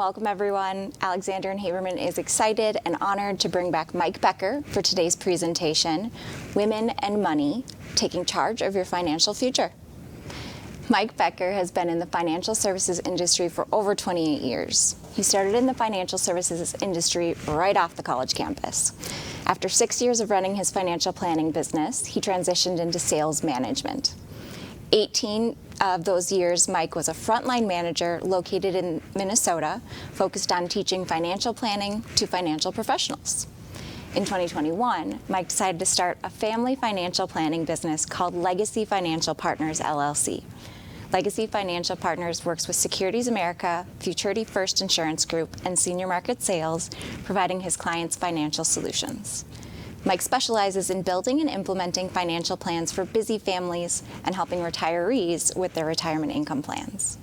welcome everyone. Alexander and Haberman is excited and honored to bring back Mike Becker for today's presentation, Women and Money, Taking Charge of Your Financial Future. Mike Becker has been in the financial services industry for over 28 years. He started in the financial services industry right off the college campus. After 6 years of running his financial planning business, he transitioned into sales management. 18 of those years, Mike was a frontline manager located in Minnesota, focused on teaching financial planning to financial professionals. In 2021, Mike decided to start a family financial planning business called Legacy Financial Partners, LLC. Legacy Financial Partners works with Securities America, Futurity First Insurance Group, and Senior Market Sales, providing his clients financial solutions. Mike specializes in building and implementing financial plans for busy families and helping retirees with their retirement income plans.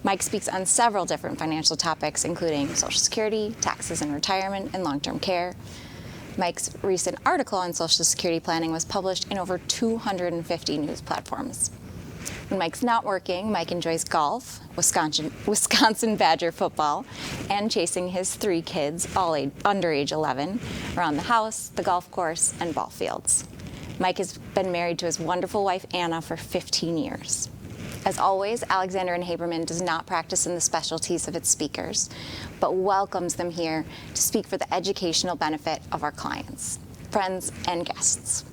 Mike speaks on several different financial topics, including Social Security, taxes and retirement, and long-term care. Mike's recent article on Social Security planning was published in over 250 news platforms. When Mike's not working, Mike enjoys golf, Wisconsin Badger football, and chasing his 3 kids, all under age 11, around the house, the golf course, and ball fields. Mike has been married to his wonderful wife, Anna, for 15 years. As always, Alexander and Haberman does not practice in the specialties of its speakers, but welcomes them here to speak for the educational benefit of our clients, friends, and guests.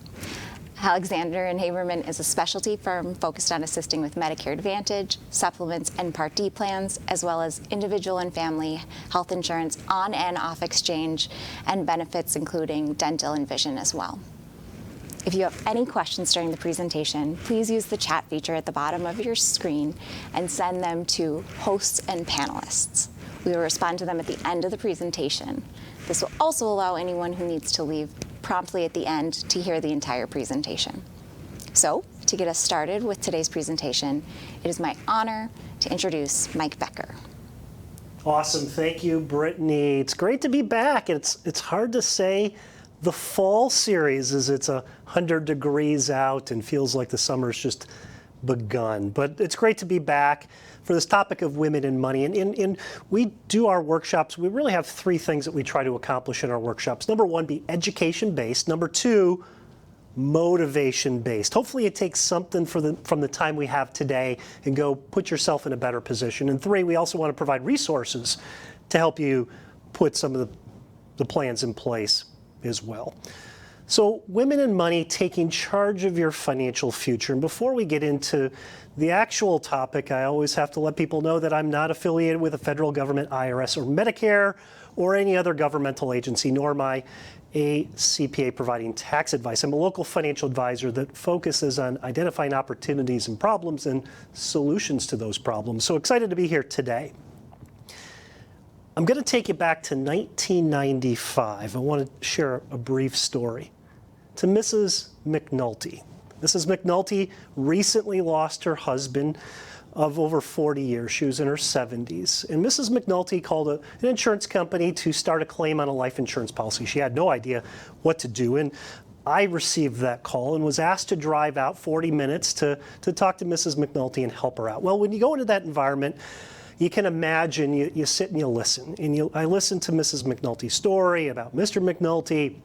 Alexander and Haberman is a specialty firm focused on assisting with Medicare Advantage, supplements, and Part D plans, as well as individual and family health insurance on and off exchange, and benefits including dental and vision as well. If you have any questions during the presentation, please use the chat feature at the bottom of your screen and send them to hosts and panelists. We will respond to them at the end of the presentation. This will also allow anyone who needs to leave promptly at the end to hear the entire presentation. So, to get us started with today's presentation, it is my honor to introduce Mike Becker. Awesome, thank you, Brittany. It's great to be back. It's hard to say the fall series as it's 100 degrees out and feels like the summer's just begun. But it's great to be back for this topic of women and money. And we do our workshops. We really have 3 things that we try to accomplish in our workshops. Number 1, be education-based. Number 2, motivation-based. Hopefully it takes something from the time we have today and go put yourself in a better position. And 3, we also want to provide resources to help you put some of the plans in place as well. So, women and money, taking charge of your financial future. And before we get into the actual topic, I always have to let people know that I'm not affiliated with the federal government, IRS, or Medicare, or any other governmental agency, nor am I a CPA providing tax advice. I'm a local financial advisor that focuses on identifying opportunities and problems and solutions to those problems. So excited to be here today. I'm going to take you back to 1995. I want to share a brief story. To Mrs. McNulty. Mrs. McNulty recently lost her husband of over 40 years. She was in her 70s. And Mrs. McNulty called an insurance company to start a claim on a life insurance policy. She had no idea what to do. And I received that call and was asked to drive out 40 minutes to talk to Mrs. McNulty and help her out. Well, when you go into that environment, you can imagine you sit and you listen. And I listened to Mrs. McNulty's story about Mr. McNulty,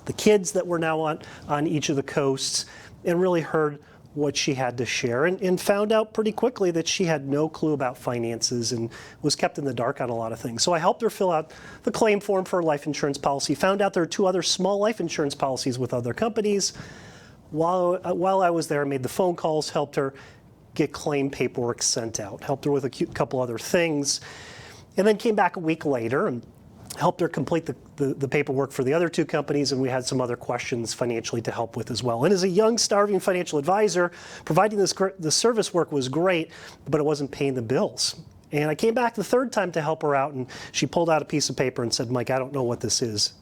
the kids that were now on each of the coasts, and really heard what she had to share, and found out pretty quickly that she had no clue about finances and was kept in the dark on a lot of things. So I helped her fill out the claim form for a life insurance policy, found out there were 2 other small life insurance policies with other companies. While I was there, I made the phone calls, helped her get claim paperwork sent out, helped her with a couple other things, and then came back a week later and helped her complete the paperwork for the other 2 companies, and we had some other questions financially to help with as well. And as a young, starving financial advisor, providing the service work was great, but it wasn't paying the bills. And I came back the 3rd time to help her out, and she pulled out a piece of paper and said, "Mike, I don't know what this is.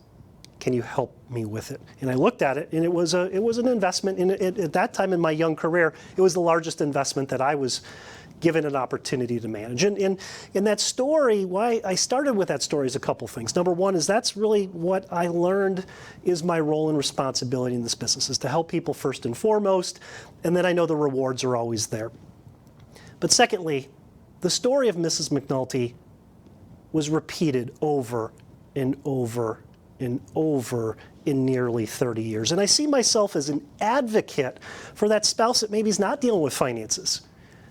Can you help me with it?" And I looked at it, and it was an investment. At that time in my young career, it was the largest investment that I was given an opportunity to manage. And that story, why I started with that story is a couple things. Number 1 is that's really what I learned is my role and responsibility in this business, is to help people first and foremost, and then I know the rewards are always there. But secondly, the story of Mrs. McNulty was repeated over and over and over in nearly 30 years. And I see myself as an advocate for that spouse that maybe is not dealing with finances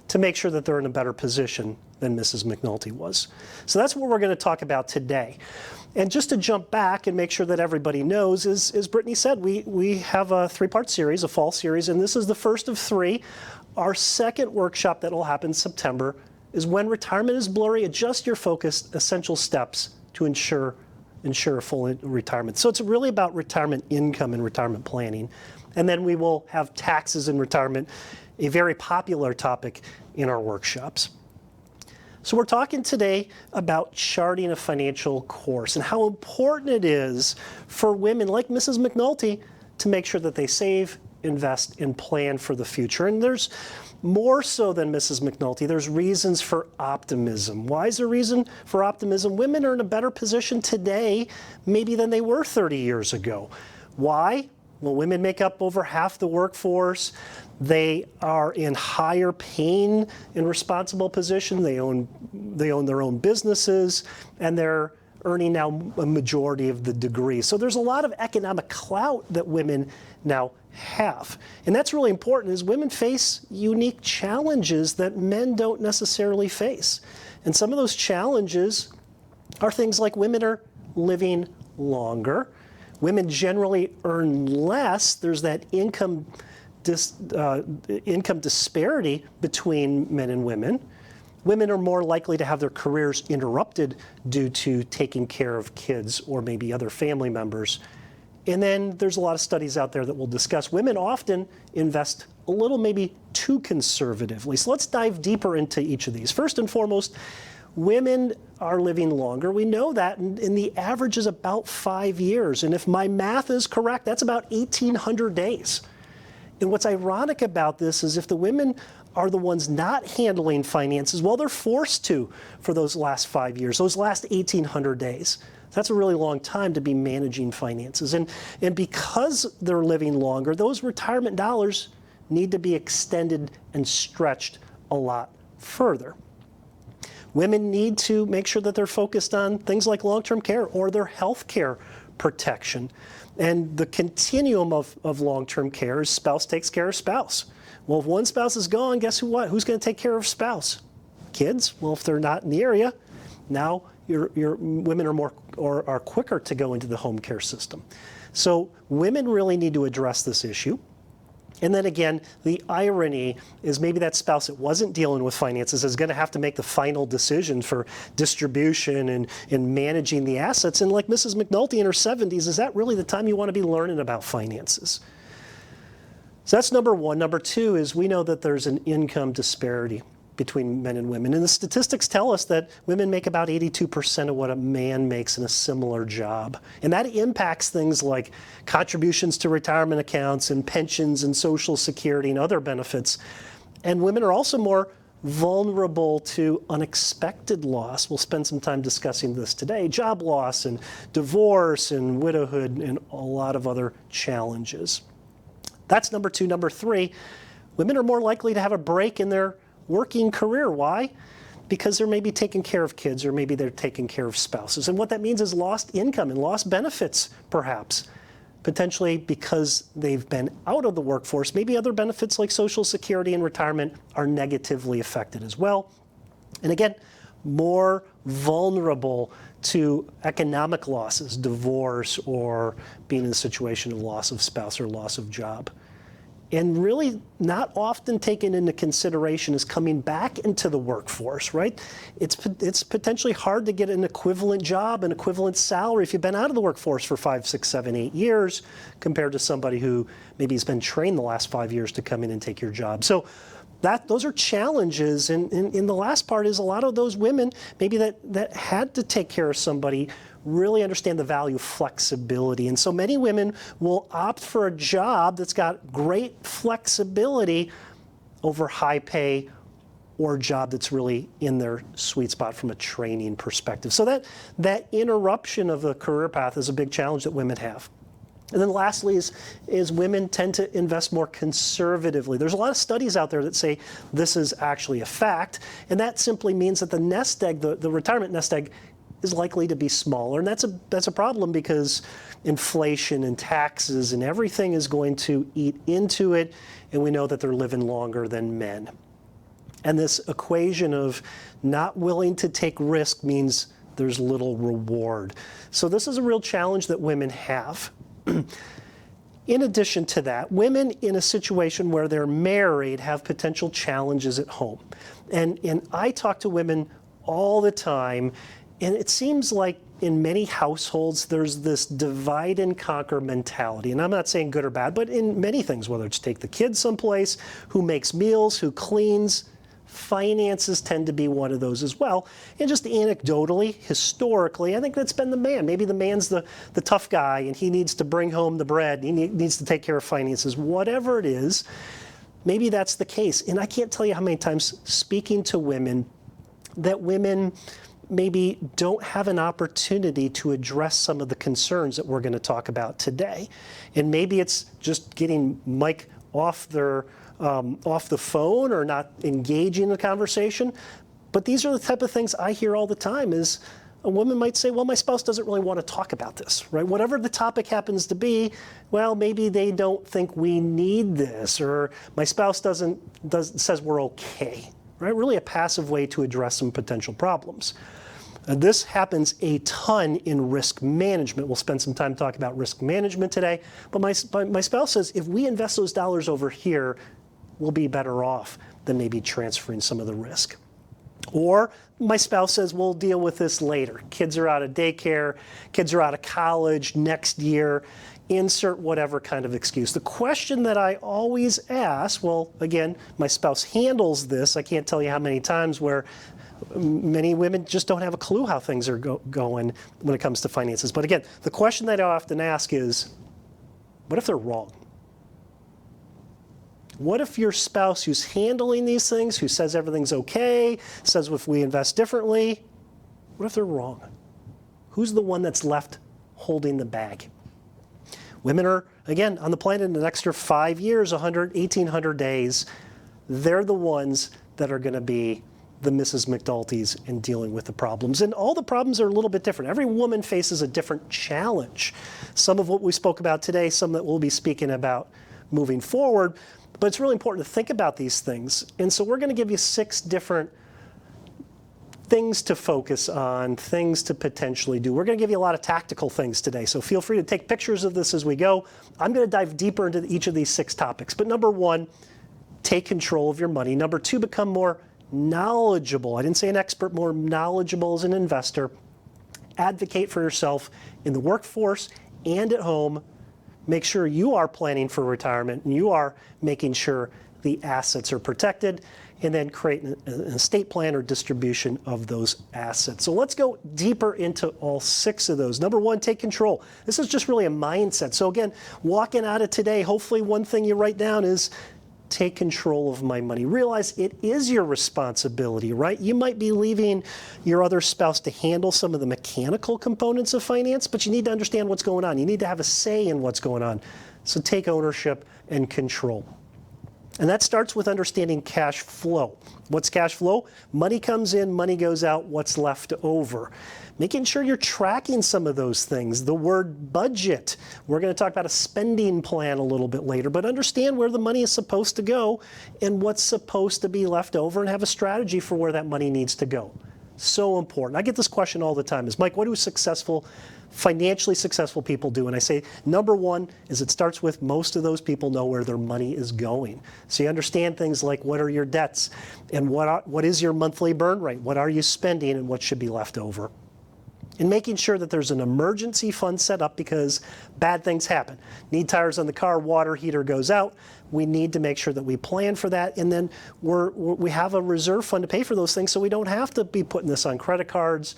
to make sure that they're in a better position than Mrs. McNulty was. So that's what we're going to talk about today. And just to jump back and make sure that everybody knows, as Brittany said, we have a three-part series, a fall series, and this is the first of three. Our second workshop that will happen in September is When Retirement is Blurry, Adjust Your Focus, Essential Steps to Ensure a Full Retirement. So it's really about retirement income and retirement planning. And then we will have taxes and retirement, a very popular topic in our workshops. So we're talking today about charting a financial course and how important it is for women like Mrs. McNulty to make sure that they save, invest, and plan for the future. And there's more so than Mrs. McNulty, there's reasons for optimism. Why is there reason for optimism? Women are in a better position today maybe than they were 30 years ago. Why? Well, women make up over half the workforce. They are in higher paying and responsible position. They own their own businesses, and they're earning now a majority of the degrees. So there's a lot of economic clout that women now have. And that's really important, is women face unique challenges that men don't necessarily face. And some of those challenges are things like women are living longer. Women generally earn less. There's that income disparity between men and women. Women are more likely to have their careers interrupted due to taking care of kids or maybe other family members. And then there's a lot of studies out there that we'll discuss. Women often invest a little maybe too conservatively. So let's dive deeper into each of these. First and foremost, women are living longer. We know that, and the average is about 5 years. And if my math is correct, that's about 1,800 days. And what's ironic about this is if the women are the ones not handling finances, well, they're forced to for those last 5 years, those last 1,800 days. That's a really long time to be managing finances. And because they're living longer, those retirement dollars need to be extended and stretched a lot further. Women need to make sure that they're focused on things like long-term care or their health care protection. And the continuum of long-term care is spouse takes care of spouse. Well, if one spouse is gone, guess who's going to take care of spouse? Kids? Well, if they're not in the area, now your women are more or are quicker to go into the home care system. So women really need to address this issue. And then again, the irony is maybe that spouse that wasn't dealing with finances is going to have to make the final decision for distribution and managing the assets. And like Mrs. McNulty in her 70s, is that really the time you want to be learning about finances? So that's number one. Number two is we know that there's an income disparity between men and women. And the statistics tell us that women make about 82% of what a man makes in a similar job. And that impacts things like contributions to retirement accounts and pensions and Social Security and other benefits. And women are also more vulnerable to unexpected loss. We'll spend some time discussing this today. Job loss and divorce and widowhood and a lot of other challenges. That's number two. Number three, women are more likely to have a break in their working career. Why? Because they're maybe taking care of kids or maybe they're taking care of spouses. And what that means is lost income and lost benefits, perhaps. Potentially because they've been out of the workforce. Maybe other benefits like Social Security and retirement are negatively affected as well. And again, more vulnerable to economic losses, divorce, or being in a situation of loss of spouse or loss of job. And really not often taken into consideration is coming back into the workforce, right? It's potentially hard to get an equivalent job, an equivalent salary if you've been out of the workforce for 5, 6, 7, 8 years compared to somebody who maybe has been trained the last 5 years to come in and take your job. So those are challenges. And the last part is a lot of those women maybe that had to take care of somebody really understand the value of flexibility. And so many women will opt for a job that's got great flexibility over high pay or a job that's really in their sweet spot from a training perspective. So that interruption of the career path is a big challenge that women have. And then lastly is women tend to invest more conservatively. There's a lot of studies out there that say this is actually a fact, and that simply means that the nest egg, the retirement nest egg, is likely to be smaller. And that's a problem because inflation and taxes and everything is going to eat into it, and we know that they're living longer than men. And this equation of not willing to take risk means there's little reward. So this is a real challenge that women have. In addition to that, women in a situation where they're married have potential challenges at home. And I talk to women all the time, and it seems like in many households there's this divide and conquer mentality. And I'm not saying good or bad, but in many things, whether it's take the kids someplace, who makes meals, who cleans, finances tend to be one of those as well. And just anecdotally, historically, I think that's been the man. Maybe the man's the tough guy and he needs to bring home the bread. He needs to take care of finances. Whatever it is, maybe that's the case. And I can't tell you how many times speaking to women that women maybe don't have an opportunity to address some of the concerns that we're going to talk about today. And maybe it's just getting Mike off the phone or not engaging in the conversation. But these are the type of things I hear all the time is a woman might say, well, my spouse doesn't really want to talk about this, right? Whatever the topic happens to be, well, maybe they don't think we need this, or my spouse says we're okay, right? Really a passive way to address some potential problems. This happens a ton in risk management. We'll spend some time talking about risk management today. But my spouse says, if we invest those dollars over here, we'll be better off than maybe transferring some of the risk. Or my spouse says, we'll deal with this later. Kids are out of daycare, kids are out of college next year, insert whatever kind of excuse. The question that I always ask, well, again, my spouse handles this. I can't tell you how many times where many women just don't have a clue how things are going when it comes to finances. But again, the question that I often ask is, what if they're wrong? What if your spouse who's handling these things, who says everything's okay, says if we invest differently, what if they're wrong? Who's the one that's left holding the bag? Women are, again, on the planet an extra 5 years, 1,800 days. They're the ones that are going to be the Mrs. McDulty's in dealing with the problems. And all the problems are a little bit different. Every woman faces a different challenge. Some of what we spoke about today, some that we'll be speaking about moving forward. But it's really important to think about these things. And so we're going to give you 6 different things to focus on, things to potentially do. We're going to give you a lot of tactical things today. So feel free to take pictures of this as we go. I'm going to dive deeper into each of these 6 topics. But number 1, take control of your money. Number 2, become more knowledgeable. I didn't say an expert, more knowledgeable as an investor. Advocate for yourself in the workforce and at home. Make sure you are planning for retirement and you are making sure the assets are protected, and then create an estate plan or distribution of those assets. So let's go deeper into all 6 of those. Number 1, take control. This is just really a mindset. So again, walking out of today, hopefully one thing you write down is take control of my money. Realize it is your responsibility, right? You might be leaving your other spouse to handle some of the mechanical components of finance, but you need to understand what's going on. You need to have a say in what's going on. So take ownership and control. And that starts with understanding cash flow. What's cash flow? Money comes in, money goes out, what's left over. Making sure you're tracking some of those things. The word budget. We're going to talk about a spending plan a little bit later, but understand where the money is supposed to go and what's supposed to be left over, and have a strategy for where that money needs to go. So important. I get this question all the time is, Mike, what do financially successful people do? And I say, number 1 is it starts with most of those people know where their money is going. So you understand things like what are your debts and what is your monthly burn rate? What are you spending and what should be left over? And making sure that there's an emergency fund set up because bad things happen. Need tires on the car, water heater goes out. We need to make sure that we plan for that, and then we have a reserve fund to pay for those things so we don't have to be putting this on credit cards,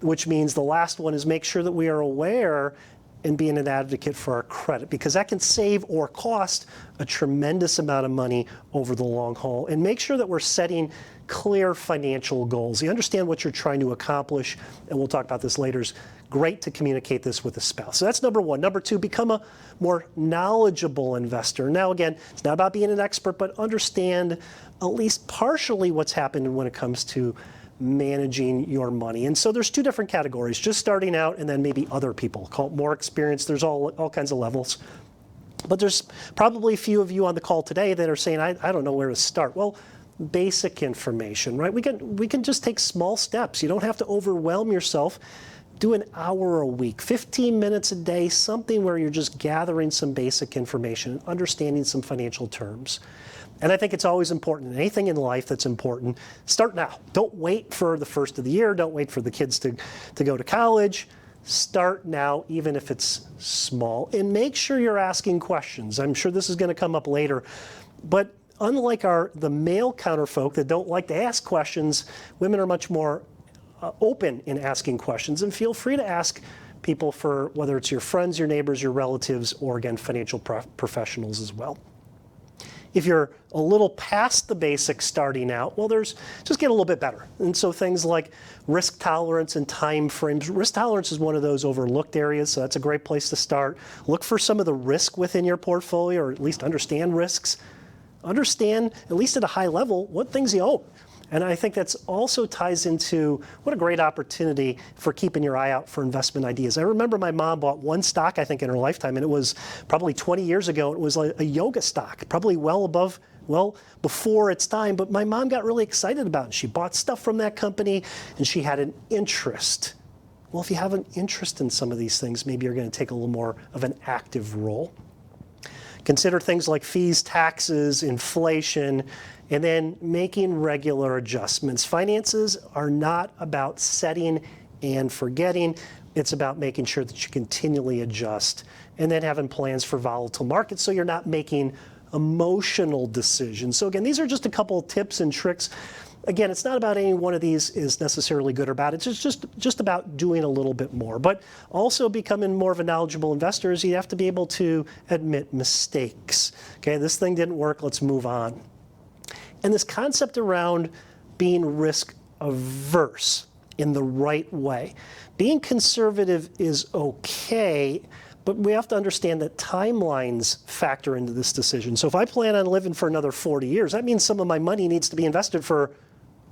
which means the last one is make sure that we are aware and being an advocate for our credit, because that can save or cost a tremendous amount of money over the long haul. And make sure that we're setting clear financial goals. You understand what you're trying to accomplish, and we'll talk about this later. It's great to communicate this with a spouse. So that's number 1. Number 2, become a more knowledgeable investor. Now again, it's not about being an expert, but understand at least partially what's happened when it comes to managing your money. And so there's two different categories, just starting out and then maybe other people, call it more experienced. There's all kinds of levels. But there's probably a few of you on the call today that are saying, I don't know where to start. Well, basic information, right? We can just take small steps. You don't have to overwhelm yourself. Do an hour a week, 15 minutes a day, something where you're just gathering some basic information, understanding some financial terms. And I think it's always important, anything in life that's important, start now. Don't wait for the first of the year. Don't wait for the kids to go to college. Start now, even if it's small. And make sure you're asking questions. I'm sure this is going to come up later. But unlike the male counterfolk that don't like to ask questions, women are much more open in asking questions. And feel free to ask people, for whether it's your friends, your neighbors, your relatives, or again, financial professionals as well. If you're a little past the basics starting out, well, just get a little bit better. And so things like risk tolerance and time frames. Risk tolerance is one of those overlooked areas, so that's a great place to start. Look for some of the risk within your portfolio, or at least understand risks. Understand, at least at a high level, what things you own. And I think that's also ties into what a great opportunity for keeping your eye out for investment ideas. I remember my mom bought one stock, I think, in her lifetime, and it was probably 20 years ago. It was like a yoga stock, probably well before its time, but my mom got really excited about it. She bought stuff from that company, and she had an interest. Well, if you have an interest in some of these things, maybe you're going to take a little more of an active role. Consider things like fees, taxes, inflation, and then making regular adjustments. Finances are not about setting and forgetting. It's about making sure that you continually adjust, and then having plans for volatile markets so you're not making emotional decisions. So again, these are just a couple of tips and tricks. Again, it's not about any one of these is necessarily good or bad. It's just about doing a little bit more. But also becoming more of a knowledgeable investor is you have to be able to admit mistakes. Okay, this thing didn't work, let's move on. And this concept around being risk averse in the right way. Being conservative is okay, but we have to understand that timelines factor into this decision. So if I plan on living for another 40 years, that means some of my money needs to be invested for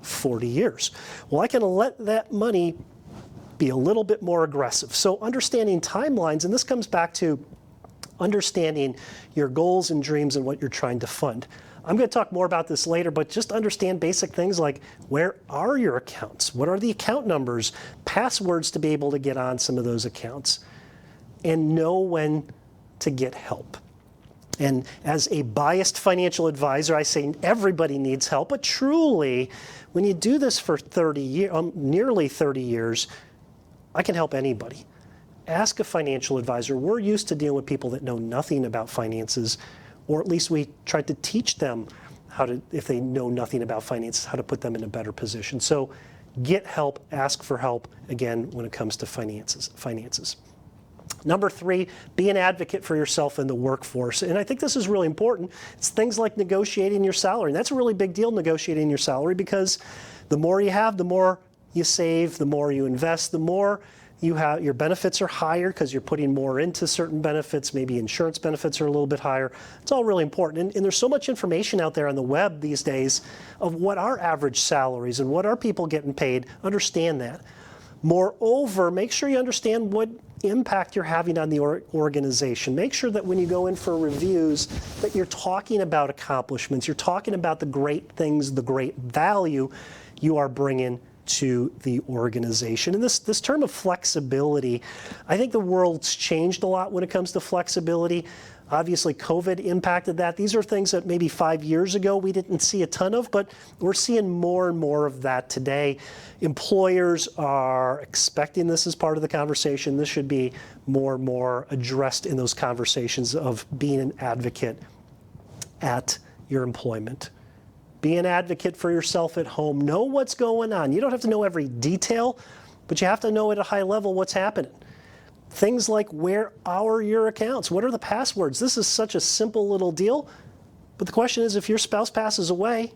40 years. Well, I can let that money be a little bit more aggressive. So understanding timelines, and this comes back to understanding your goals and dreams and what you're trying to fund. I'm going to talk more about this later, but just understand basic things like, where are your accounts? What are the account numbers, passwords to be able to get on some of those accounts, and know when to get help. And as a biased financial advisor, I say everybody needs help, but truly, when you do this for nearly 30 years, I can help anybody. Ask a financial advisor. We're used to dealing with people that know nothing about finances, or at least we try to teach them how to, if they know nothing about finances, how to put them in a better position. So get help, ask for help, again, when it comes to finances. Number 3, be an advocate for yourself in the workforce. And I think this is really important. It's things like negotiating your salary. And that's a really big deal, negotiating your salary, because the more you have, the more you save, the more you invest, the more you have, your benefits are higher because you're putting more into certain benefits. Maybe insurance benefits are a little bit higher. It's all really important. And there's so much information out there on the web these days of what are average salaries and what are people getting paid. Understand that. Moreover, make sure you understand what impact you're having on the organization. Make sure that when you go in for reviews that you're talking about accomplishments, you're talking about the great things, the great value you are bringing to the organization. And this term of flexibility, I think the world's changed a lot when it comes to flexibility. Obviously, COVID impacted that. These are things that maybe 5 years ago we didn't see a ton of, but we're seeing more and more of that today. Employers are expecting this as part of the conversation. This should be more and more addressed in those conversations of being an advocate at your employment. Be an advocate for yourself at home. Know what's going on. You don't have to know every detail, but you have to know at a high level what's happening. Things like, where are your accounts? What are the passwords? This is such a simple little deal. But the question is, if your spouse passes away,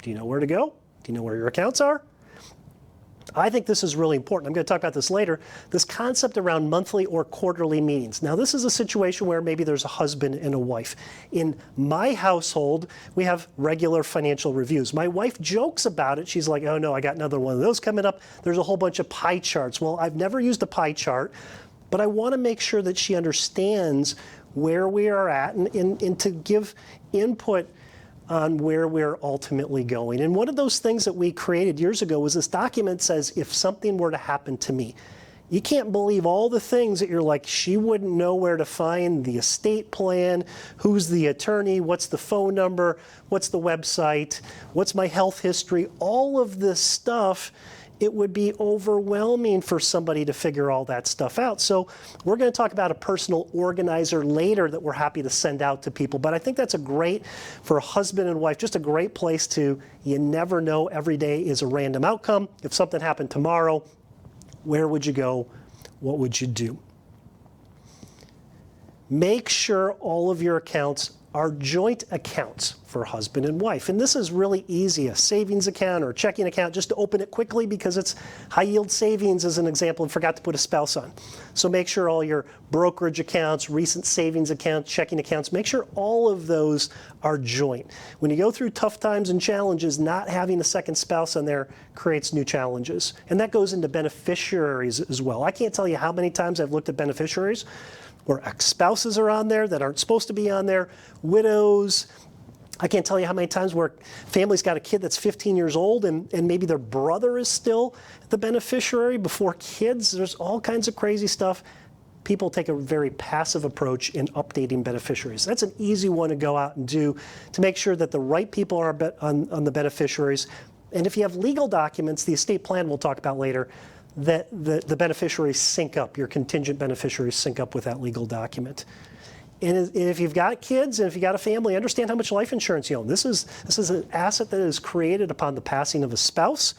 do you know where to go? Do you know where your accounts are? I think this is really important. I'm going to talk about this later. This concept around monthly or quarterly meetings. Now, this is a situation where maybe there's a husband and a wife. In my household, we have regular financial reviews. My wife jokes about it. She's like, oh no, I got another one of those coming up. There's a whole bunch of pie charts. Well, I've never used a pie chart, but I want to make sure that she understands where we are at and to give input on where we're ultimately going. And one of those things that we created years ago was this document says, if something were to happen to me, you can't believe all the things that you're like, she wouldn't know where to find the estate plan, who's the attorney, what's the phone number, what's the website, what's my health history, all of this stuff. It would be overwhelming for somebody to figure all that stuff out. So we're going to talk about a personal organizer later that we're happy to send out to people. But I think that's a great, for a husband and wife, just a great place to, you never know, every day is a random outcome. If something happened tomorrow, where would you go? What would you do? Make sure all of your accounts are joint accounts for husband and wife. And this is really easy, a savings account or a checking account, just to open it quickly because it's high yield savings as an example and forgot to put a spouse on. So make sure all your brokerage accounts, recent savings accounts, checking accounts, make sure all of those are joint. When you go through tough times and challenges, not having a second spouse on there creates new challenges. And that goes into beneficiaries as well. I can't tell you how many times I've looked at beneficiaries where ex-spouses are on there that aren't supposed to be on there, widows. I can't tell you how many times where family's got a kid that's 15 years old and maybe their brother is still the beneficiary before kids. There's all kinds of crazy stuff. People take a very passive approach in updating beneficiaries. That's an easy one to go out and do to make sure that the right people are on the beneficiaries. And if you have legal documents, the estate plan we'll talk about later, that the beneficiaries sync up, your contingent beneficiaries sync up with that legal document. And if you've got kids and if you've got a family, understand how much life insurance you own. This is an asset that is created upon the passing of a spouse,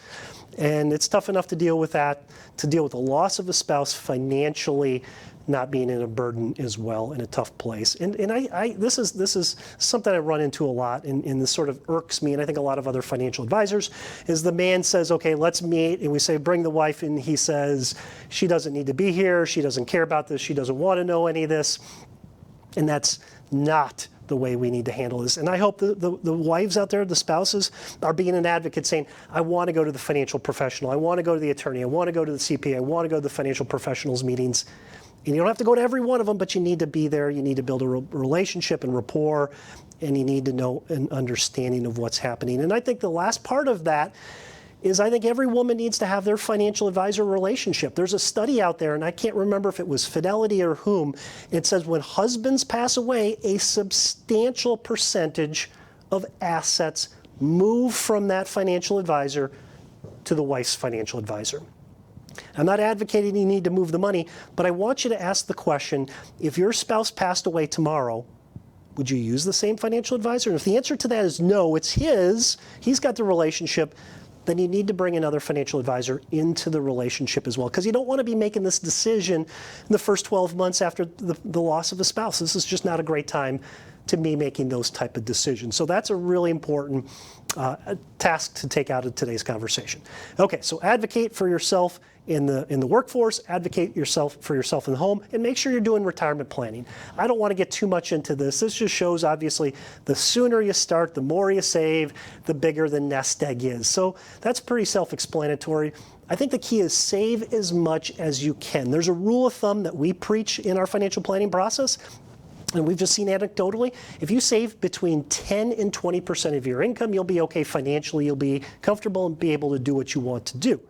and it's tough enough to deal with that, to deal with the loss of a spouse financially, not being in a burden as well, in a tough place. And this is something I run into a lot, and this sort of irks me, and I think a lot of other financial advisors, is the man says, okay, let's meet, and we say, bring the wife, and he says, she doesn't need to be here, she doesn't care about this, she doesn't want to know any of this, and that's not the way we need to handle this. And I hope the wives out there, the spouses, are being an advocate saying, I want to go to the financial professional, I want to go to the attorney, I want to go to the CPA, I want to go to the financial professionals meetings. And you don't have to go to every one of them, but you need to be there. You need to build a relationship and rapport, and you need to know an understanding of what's happening. And I think the last part of that is I think every woman needs to have their financial advisor relationship. There's a study out there, and I can't remember if it was Fidelity or whom. It says when husbands pass away, a substantial percentage of assets move from that financial advisor to the wife's financial advisor. I'm not advocating you need to move the money, but I want you to ask the question, if your spouse passed away tomorrow, would you use the same financial advisor? And if the answer to that is no, it's he's got the relationship, then you need to bring another financial advisor into the relationship as well, because you don't want to be making this decision in the first 12 months after the loss of a spouse. This is just not a great time to be making those type of decisions. So that's a really important task to take out of today's conversation. Okay, so advocate for yourself in the workforce, advocate for yourself in the home, and make sure you're doing retirement planning. I don't want to get too much into this. This just shows, obviously, the sooner you start, the more you save, the bigger the nest egg is. So that's pretty self-explanatory. I think the key is save as much as you can. There's a rule of thumb that we preach in our financial planning process, and we've just seen anecdotally, if you save between 10 and 20% of your income, you'll be okay financially, you'll be comfortable and be able to do what you want to do.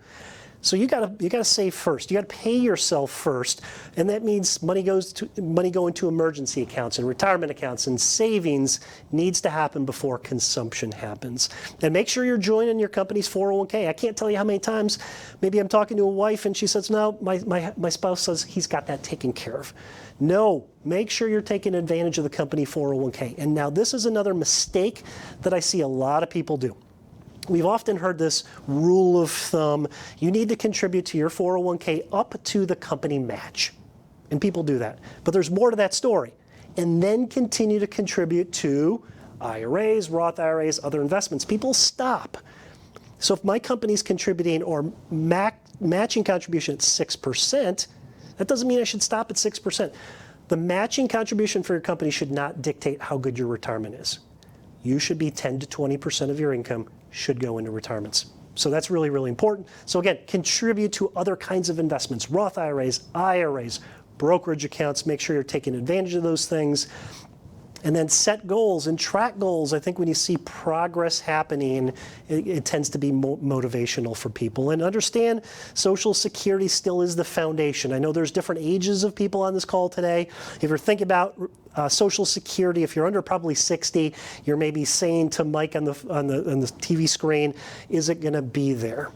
So you gotta save first. You gotta pay yourself first, and that means money going to emergency accounts and retirement accounts, and savings needs to happen before consumption happens. And make sure you're joining your company's 401k. I can't tell you how many times maybe I'm talking to a wife and she says, no, my spouse says he's got that taken care of. No, make sure you're taking advantage of the company 401k. And now this is another mistake that I see a lot of people do. We've often heard this rule of thumb, you need to contribute to your 401k up to the company match. And people do that. But there's more to that story. And then continue to contribute to IRAs, Roth IRAs, other investments. People stop. So if my company's contributing or matching contribution at 6%, that doesn't mean I should stop at 6%. The matching contribution for your company should not dictate how good your retirement is. You should be 10 to 20% of your income should go into retirements. So that's really, really important. So again, contribute to other kinds of investments, Roth IRAs, brokerage accounts, make sure you're taking advantage of those things. And then set goals and track goals. I think when you see progress happening, it tends to be motivational for people. And understand Social Security still is the foundation. I know there's different ages of people on this call today. If you're thinking about Social Security, if you're under probably 60, you're maybe saying to Mike on the TV screen, is it going to be there?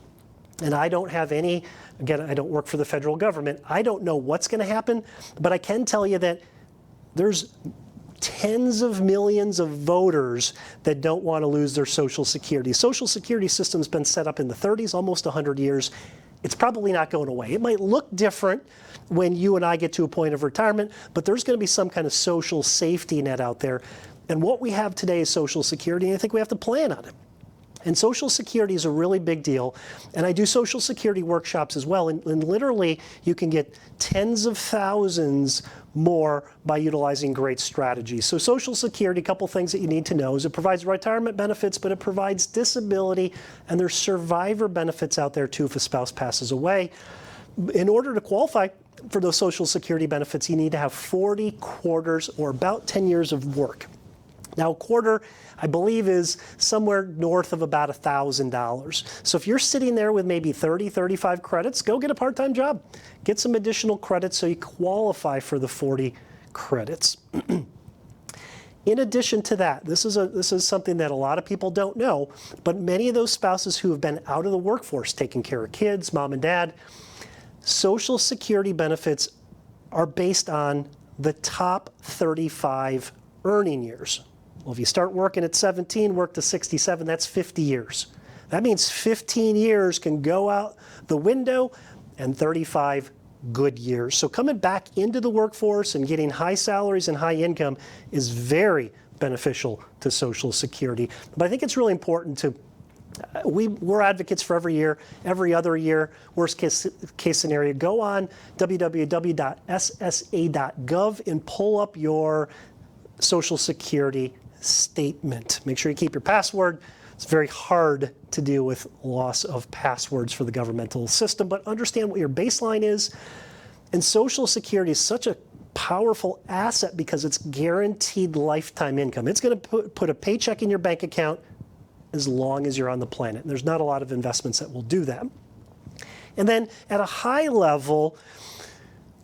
And I don't have any, again, I don't work for the federal government. I don't know what's going to happen, but I can tell you that there's tens of millions of voters that don't want to lose their Social Security. Social Security system's been set up in the 30s, almost 100 years. It's probably not going away. It might look different when you and I get to a point of retirement, but there's going to be some kind of social safety net out there. And what we have today is Social Security, and I think we have to plan on it. And Social Security is a really big deal. And I do Social Security workshops as well. And literally, you can get tens of thousands more by utilizing great strategies. So Social Security, a couple things that you need to know is it provides retirement benefits, but it provides disability, and there's survivor benefits out there too if a spouse passes away. In order to qualify for those Social Security benefits, you need to have 40 quarters or about 10 years of work. Now, a quarter, I believe, is somewhere north of about $1,000. So if you're sitting there with maybe 30, 35 credits, go get a part-time job. Get some additional credits so you qualify for the 40 credits. In addition to that, this is something that a lot of people don't know, but many of those spouses who have been out of the workforce, taking care of kids, mom and dad, Social Security benefits are based on the top 35 earning years. Well, if you start working at 17, work to 67, that's 50 years. That means 15 years can go out the window and 35 good years. So coming back into the workforce and getting high salaries and high income is very beneficial to Social Security. But I think it's really important to we're advocates for every year, every other year, worst case scenario. Go on www.ssa.gov and pull up your Social Security statement. Make sure you keep your password. It's very hard to deal with loss of passwords for the governmental system, but understand what your baseline is. And Social Security is such a powerful asset because it's guaranteed lifetime income. It's going to put a paycheck in your bank account as long as you're on the planet. And there's not a lot of investments that will do that. And then at a high level,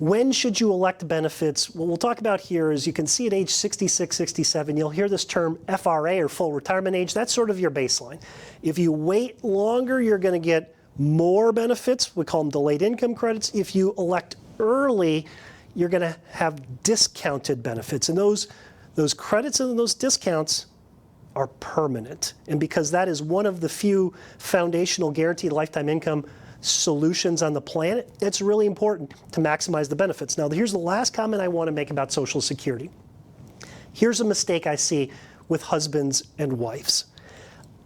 when should you elect benefits? What we'll talk about here is you can see at age 66, 67, you'll hear this term FRA or full retirement age. That's sort of your baseline. If you wait longer, you're going to get more benefits. We call them delayed income credits. If you elect early, you're going to have discounted benefits. And those credits and those discounts are permanent. And because that is one of the few foundational guaranteed lifetime income solutions on the planet, it's really important to maximize the benefits. Now, here's the last comment I want to make about Social Security. Here's a mistake I see with husbands and wives.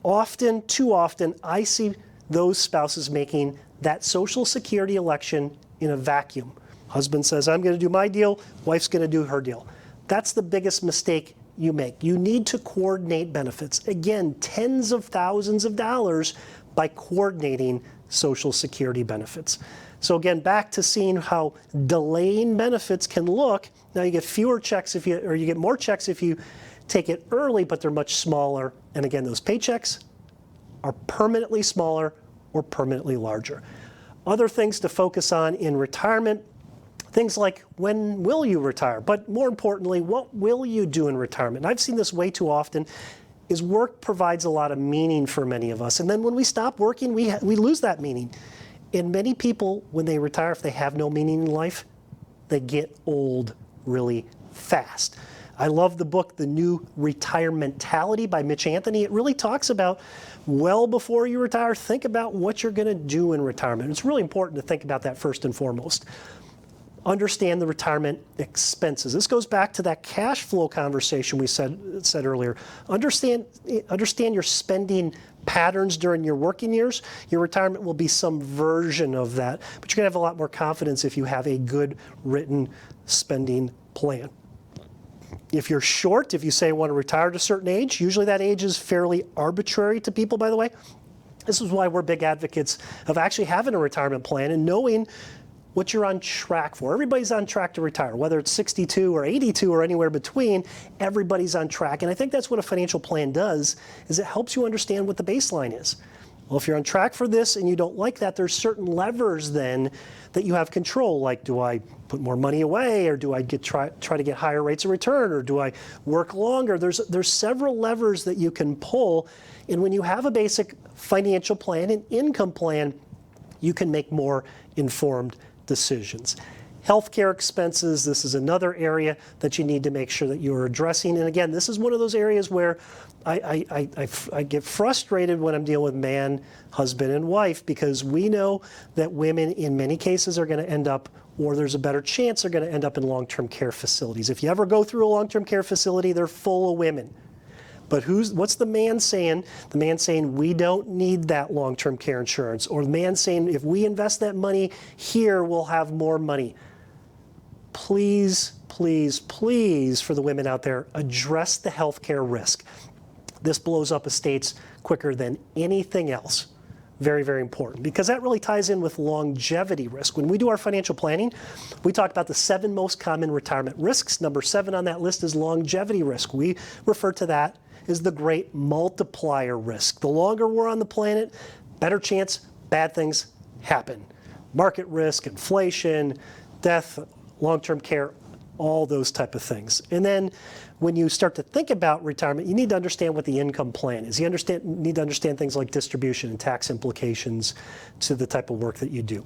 Often, too often, I see those spouses making that Social Security election in a vacuum. Husband says, I'm going to do my deal, wife's going to do her deal. That's the biggest mistake you make. You need to coordinate benefits. Again, tens of thousands of dollars by coordinating Social Security benefits. So again, back to seeing how delaying benefits can look. Now you get fewer checks you get more checks if you take it early, but they're much smaller. And again, those paychecks are permanently smaller or permanently larger. Other things to focus on in retirement, things like when will you retire? But more importantly, what will you do in retirement? And I've seen this way too often. Is work provides a lot of meaning for many of us. And then when we stop working, we lose that meaning. And many people, when they retire, if they have no meaning in life, they get old really fast. I love the book, The New Retirementality by Mitch Anthony. It really talks about, well before you retire, think about what you're going to do in retirement. It's really important to think about that first and foremost. Understand the retirement expenses. This goes back to that cash flow conversation we said earlier. Understand your spending patterns during your working years, your retirement will be some version of that. But you're going to have a lot more confidence if you have a good written spending plan. If you're short, if you say I want to retire at a certain age, usually that age is fairly arbitrary to people, by the way. This is why we're big advocates of actually having a retirement plan and knowing what you're on track for. Everybody's on track to retire, whether it's 62 or 82 or anywhere between, everybody's on track. And I think that's what a financial plan does, is it helps you understand what the baseline is. Well, if you're on track for this and you don't like that, there's certain levers then that you have control, like do I put more money away, or do I try to get higher rates of return, or do I work longer? There's several levers that you can pull, and when you have a basic financial plan, an income plan, you can make more informed decisions. Healthcare expenses, this is another area that you need to make sure that you are addressing. And again, this is one of those areas where I get frustrated when I'm dealing with man, husband, and wife, because we know that women in many cases are going to end up, or there's a better chance they're going to end up in long-term care facilities. If you ever go through a long-term care facility, they're full of women. But what's the man saying? The man saying, we don't need that long-term care insurance. Or the man saying, if we invest that money here, we'll have more money. Please, please, please, for the women out there, address the healthcare risk. This blows up estates quicker than anything else. Very, very important, because that really ties in with longevity risk. When we do our financial planning, we talk about the 7 most common retirement risks. Number 7 on that list is longevity risk. We refer to that as the great multiplier risk. The longer we're on the planet, better chance bad things happen. Market risk, inflation, death, long-term care, all those type of things. And then when you start to think about retirement, you need to understand what the income plan is. You need to understand things like distribution and tax implications to the type of work that you do.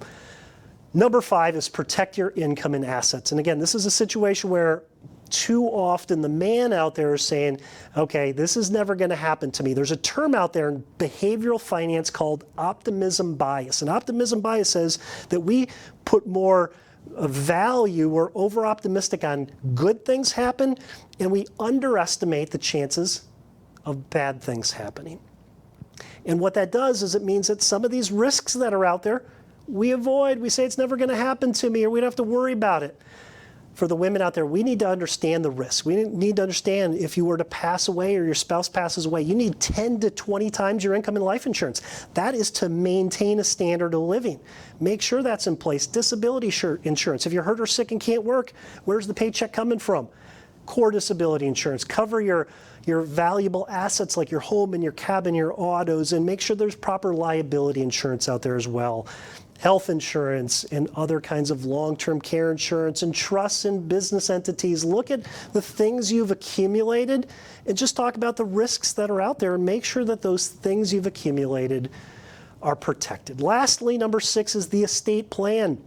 Number 5 is protect your income and assets. And again, this is a situation where too often the man out there is saying, okay, this is never going to happen to me. There's a term out there in behavioral finance called optimism bias. And optimism bias says that we put more value, we're over-optimistic on good things happen, and we underestimate the chances of bad things happening. And what that does is it means that some of these risks that are out there, we avoid. We say it's never going to happen to me, or we don't have to worry about it. For the women out there, we need to understand the risk. We need to understand if you were to pass away or your spouse passes away, you need 10 to 20 times your income in life insurance. That is to maintain a standard of living. Make sure that's in place. Disability insurance. If you're hurt or sick and can't work, where's the paycheck coming from? Core disability insurance. Cover your valuable assets like your home and your cabin, your autos, and make sure there's proper liability insurance out there as well. Health insurance and other kinds of long-term care insurance and trusts and business entities. Look at the things you've accumulated and just talk about the risks that are out there and make sure that those things you've accumulated are protected. Lastly, number 6 is the estate plan.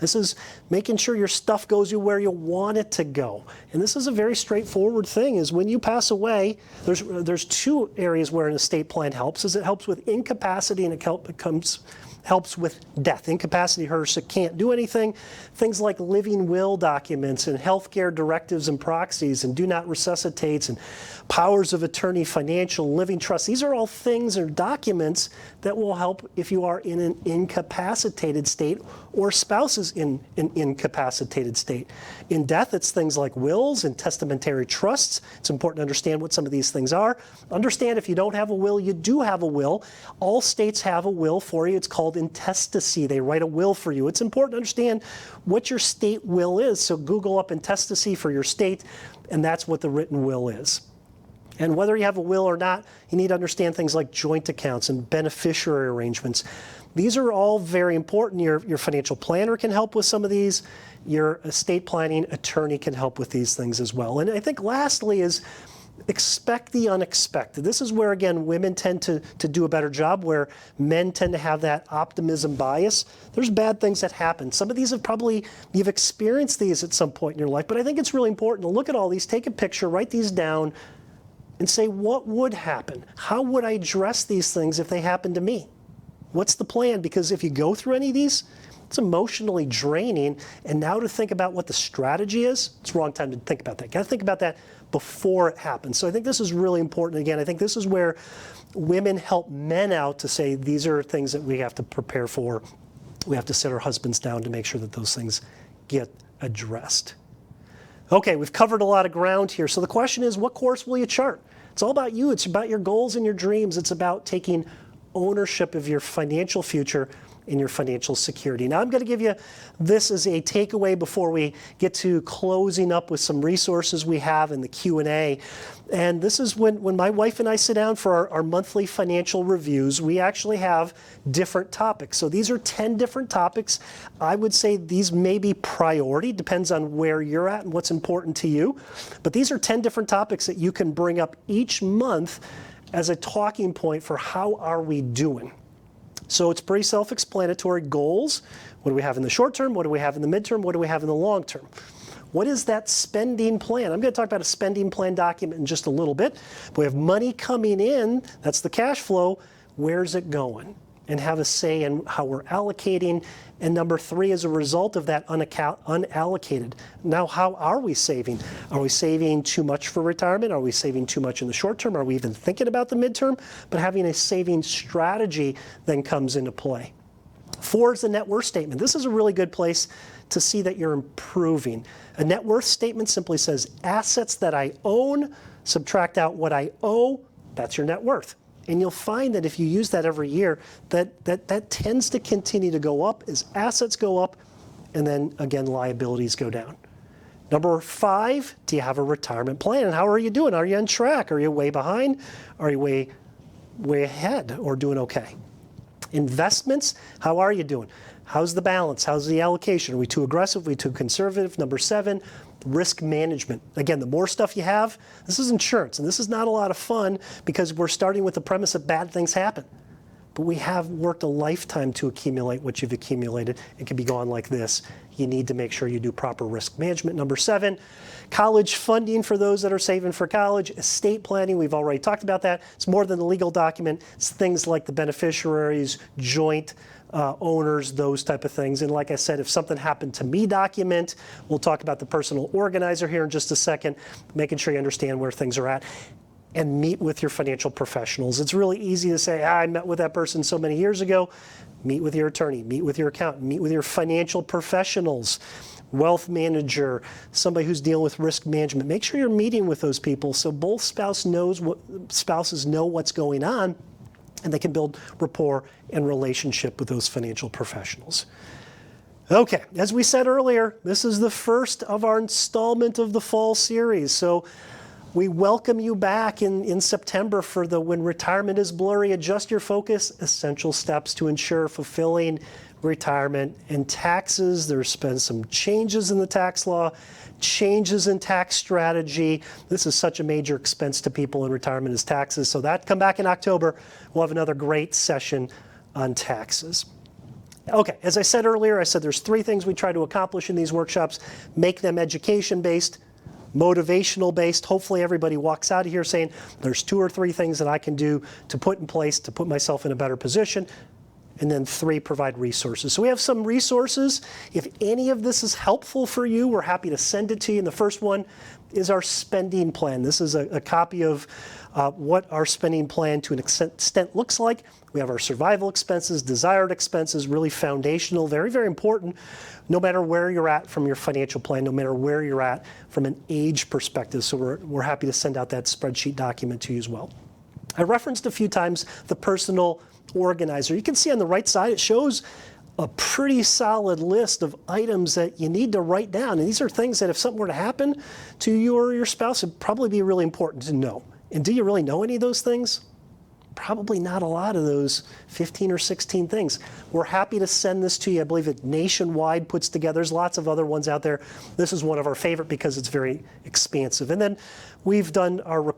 This is making sure your stuff goes you where you want it to go. And this is a very straightforward thing, is when you pass away, there's 2 areas where an estate plan helps. Is it helps with incapacity and it helps with death. Incapacity, hers can't do anything. Things like living will documents and healthcare directives and proxies and do not resuscitates and powers of attorney, financial, living trust. These are all things or documents that will help if you are in an incapacitated state or spouses in an incapacitated state. In death, it's things like wills and testamentary trusts. It's important to understand what some of these things are. Understand if you don't have a will, you do have a will. All states have a will for you. It's called intestacy. They write a will for you. It's important to understand what your state will is. So Google up intestacy for your state, and that's what the written will is. And whether you have a will or not, you need to understand things like joint accounts and beneficiary arrangements. These are all very important. Your financial planner can help with some of these. Your estate planning attorney can help with these things as well. And I think lastly is expect the unexpected. This is where, again, women tend to do a better job, where men tend to have that optimism bias. There's bad things that happen. Some of these you've experienced these at some point in your life, but I think it's really important to look at all these, take a picture, write these down, and say, what would happen? How would I address these things if they happened to me? What's the plan? Because if you go through any of these, It's emotionally draining. And now to think about what the strategy is, it's the wrong time to think about that. Got to think about that before it happens. So I think this is really important. Again, I think this is where women help men out to say, these are things that we have to prepare for. We have to sit our husbands down to make sure that those things get addressed. Okay, we've covered a lot of ground here. So the question is, what course will you chart? It's all about you. It's about your goals and your dreams. It's about taking ownership of your financial future and your financial security. Now I'm going to give you this as a takeaway before we get to closing up with some resources we have in the Q&A. And this is when my wife and I sit down for our monthly financial reviews, we actually have different topics. So these are 10 different topics. I would say these may be priority, depends on where you're at and what's important to you. But these are 10 different topics that you can bring up each month as a talking point for how are we doing. So it's pretty self-explanatory. Goals, what do we have in the short term? What do we have in the midterm? What do we have in the long term? What is that spending plan? I'm going to talk about a spending plan document in just a little bit. We have money coming in, that's the cash flow. Where's it going? And have a say in how we're allocating. And number 3, as a result of that unallocated. Now, how are we saving? Are we saving too much for retirement? Are we saving too much in the short term? Are we even thinking about the midterm? But having a saving strategy then comes into play. 4 is the net worth statement. This is a really good place to see that you're improving. A net worth statement simply says assets that I own, subtract out what I owe, that's your net worth. And you'll find that if you use that every year, that tends to continue to go up as assets go up, and then again, liabilities go down. Number 5, do you have a retirement plan? And how are you doing? Are you on track? Are you way behind? Are you way ahead or doing okay? Investments, how are you doing? How's the balance? How's the allocation? Are we too aggressive? Are we too conservative? Number 7, risk management. Again, the more stuff you have, this is insurance, and this is not a lot of fun because we're starting with the premise that bad things happen. But we have worked a lifetime to accumulate what you've accumulated. It can be gone like this. You need to make sure you do proper risk management. Number 7, college funding for those that are saving for college. Estate planning, we've already talked about that. It's more than a legal document. It's things like the beneficiaries, joint owners, those type of things. And like I said, if something happened to me document, we'll talk about the personal organizer here in just a second, making sure you understand where things are at. And meet with your financial professionals. It's really easy to say, I met with that person so many years ago. Meet with your attorney, meet with your accountant, meet with your financial professionals, wealth manager, somebody who's dealing with risk management. Make sure you're meeting with those people so both spouses know what's going on, and they can build rapport and relationship with those financial professionals. Okay, as we said earlier, this is the first of our installment of the fall series. So we welcome you back in September for the When Retirement is Blurry, Adjust Your Focus, Essential Steps to Ensure Fulfilling Retirement and Taxes. There's been some changes in the tax law, changes in tax strategy. This is such a major expense to people in retirement is taxes. So that come back in October. We'll have another great session on taxes. Okay, as I said earlier, I said there's 3 things we try to accomplish in these workshops. Make them education-based, motivational-based. Hopefully everybody walks out of here saying there's 2 or 3 things that I can do to put in place to put myself in a better position. And then 3, provide resources. So we have some resources. If any of this is helpful for you, we're happy to send it to you. And the first one is our spending plan. This is a copy of what our spending plan to an extent looks like. We have our survival expenses, desired expenses, really foundational, very, very important, no matter where you're at from your financial plan, no matter where you're at from an age perspective. So we're happy to send out that spreadsheet document to you as well. I referenced a few times the personal organizer. You can see on the right side, it shows a pretty solid list of items that you need to write down. And these are things that if something were to happen to you or your spouse, it'd probably be really important to know. And do you really know any of those things? Probably not a lot of those 15 or 16 things. We're happy to send this to you. I believe it nationwide puts together. There's lots of other ones out there. This is one of our favorite because it's very expansive. And then we've done our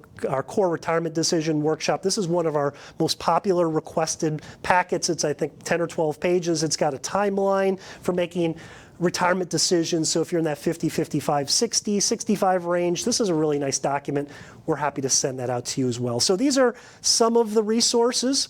core retirement decision workshop. This is one of our most popular requested packets. It's, I think, 10 or 12 pages. It's got a timeline for making retirement decisions. So if you're in that 50, 55, 60, 65 range, this is a really nice document. We're happy to send that out to you as well. So these are some of the resources.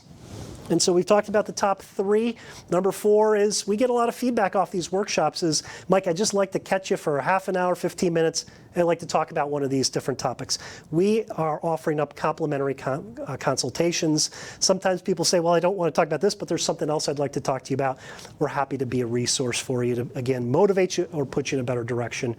And so we've talked about the top 3. Number 4 is we get a lot of feedback off these workshops is, Mike, I'd just like to catch you for a half an hour, 15 minutes, and I'd like to talk about one of these different topics. We are offering up complimentary consultations. Sometimes people say, well, I don't want to talk about this, but there's something else I'd like to talk to you about. We're happy to be a resource for you to, again, motivate you or put you in a better direction.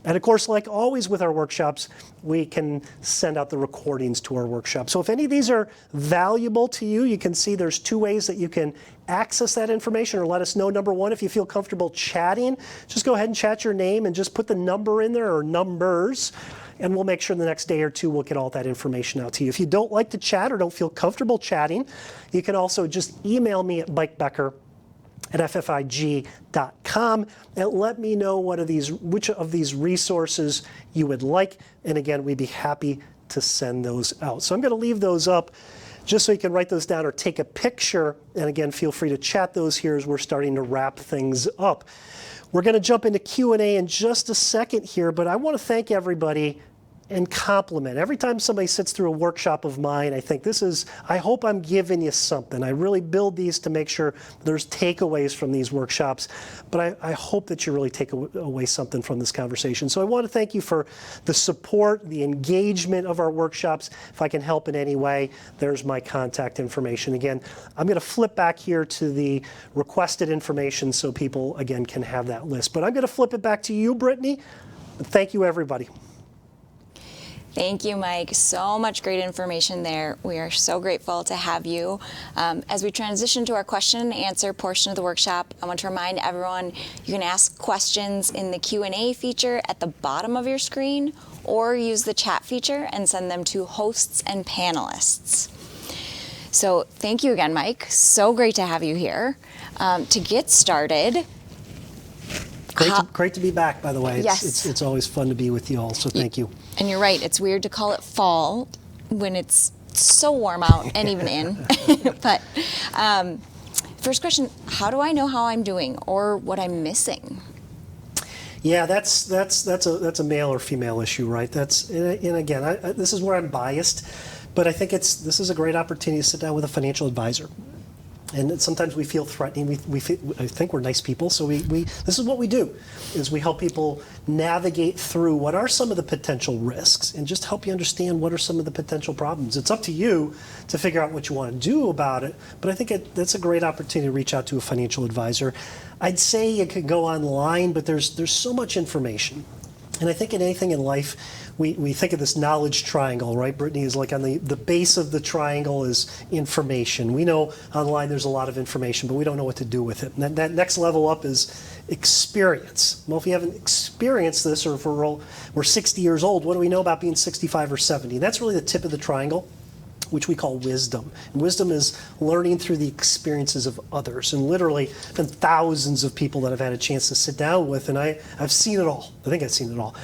And of course, like always with our workshops, we can send out the recordings to our workshop. So if any of these are valuable to you, you can see there's 2 ways that you can access that information or let us know. Number 1, if you feel comfortable chatting, just go ahead and chat your name and just put the number in there or numbers, and we'll make sure the next day or 2 we'll get all that information out to you. If you don't like to chat or don't feel comfortable chatting, you can also just email me at mikbecker@ffig.com and let me know which of these resources you would like. And again, we'd be happy to send those out. So I'm going to leave those up just so you can write those down or take a picture. And again, feel free to chat those here as we're starting to wrap things up. We're going to jump into Q&A in just a second here, but I want to thank everybody and compliment. Every time somebody sits through a workshop of mine, I think I hope I'm giving you something. I really build these to make sure there's takeaways from these workshops, but I hope that you really take away something from this conversation. So I want to thank you for the support, the engagement of our workshops. If I can help in any way, there's my contact information. Again, I'm going to flip back here to the requested information so people, again, can have that list. But I'm going to flip it back to you, Brittany. Thank you, everybody. Thank you, Mike. So much great information there. We are so grateful to have you. As we transition to our question and answer portion of the workshop, I want to remind everyone you can ask questions in the Q&A feature at the bottom of your screen or use the chat feature and send them to hosts and panelists. So thank you again, Mike. So great to have you here. To get started, Great to be back, by the way. Yes. It's always fun to be with you all, so thank you. And you're right, it's weird to call it fall when it's so warm out and even in. But first question, how do I know how I'm doing or what I'm missing? Yeah, that's a male or female issue, right? And again, this is where I'm biased, but I think this is a great opportunity to sit down with a financial advisor. And sometimes we feel threatening. I think we're nice people, so this is what we do, is we help people navigate through what are some of the potential risks and just help you understand what are some of the potential problems. It's up to you to figure out what you want to do about it, but I think that's a great opportunity to reach out to a financial advisor. I'd say you could go online, but there's so much information. And I think in anything in life, we think of this knowledge triangle, right? Brittany, is like on the base of the triangle is information. We know online there's a lot of information, but we don't know what to do with it. And that next level up is experience. Well, if you haven't experienced this, or if we're 60 years old, what do we know about being 65 or 70? That's really the tip of the triangle, which we call wisdom. And wisdom is learning through the experiences of others. And literally, been thousands of people that I've had a chance to sit down with, and I've seen it all. I think I've seen it all.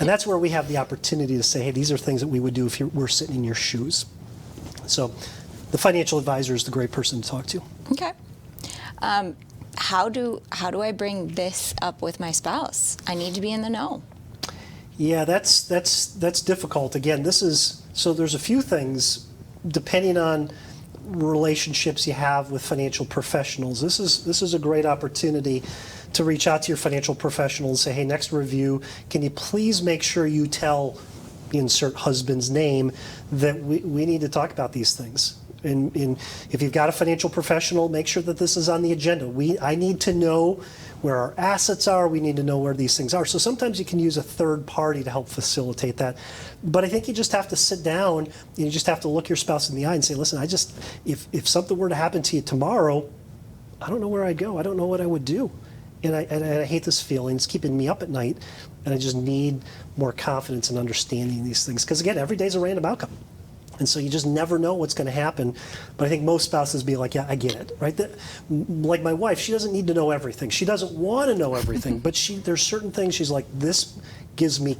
And that's where we have the opportunity to say, hey, these are things that we would do if we're sitting in your shoes. So the financial advisor is the great person to talk to. Okay. How do I bring this up with my spouse? I need to be in the know. Yeah, that's difficult. Again, so there's a few things depending on relationships you have with financial professionals. This is a great opportunity to reach out to your financial professional and say, hey, next review, can you please make sure you tell, insert husband's name, that we need to talk about these things. And if you've got a financial professional, make sure that this is on the agenda. I need to know where our assets are. We need to know where these things are. So sometimes you can use a third party to help facilitate that. But I think you just have to sit down and you just have to look your spouse in the eye and say, listen, if something were to happen to you tomorrow, I don't know where I'd go. I don't know what I would do. And I hate this feeling. It's keeping me up at night. And I just need more confidence in understanding these things. Because again, every day's a random outcome. And so you just never know what's going to happen. But I think most spouses be like, yeah, I get it, right? Like my wife, she doesn't need to know everything. She doesn't want to know everything. But there's certain things she's like, this gives me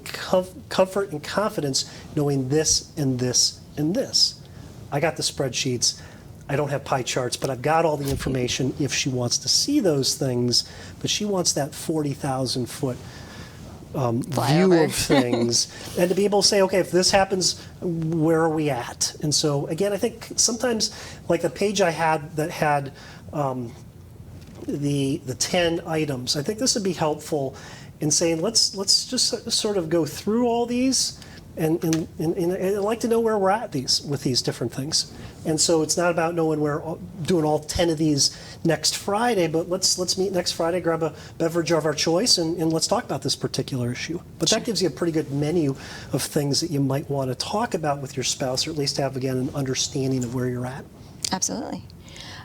comfort and confidence knowing this and this and this. I got the spreadsheets. I don't have pie charts, but I've got all the information if she wants to see those things. But she wants that 40,000-foot view of things, and to be able to say, okay, if this happens, where are we at? And so again, I think sometimes, like the page I had that had the 10 items, I think this would be helpful in saying, let's just sort of go through all these, and I'd like to know where we're at with these different things. And so it's not about knowing we're doing all 10 of these next Friday, but let's meet next Friday, grab a beverage of our choice, and let's talk about this particular issue. But that gives you a pretty good menu of things that you might want to talk about with your spouse, or at least have, again, an understanding of where you're at. Absolutely.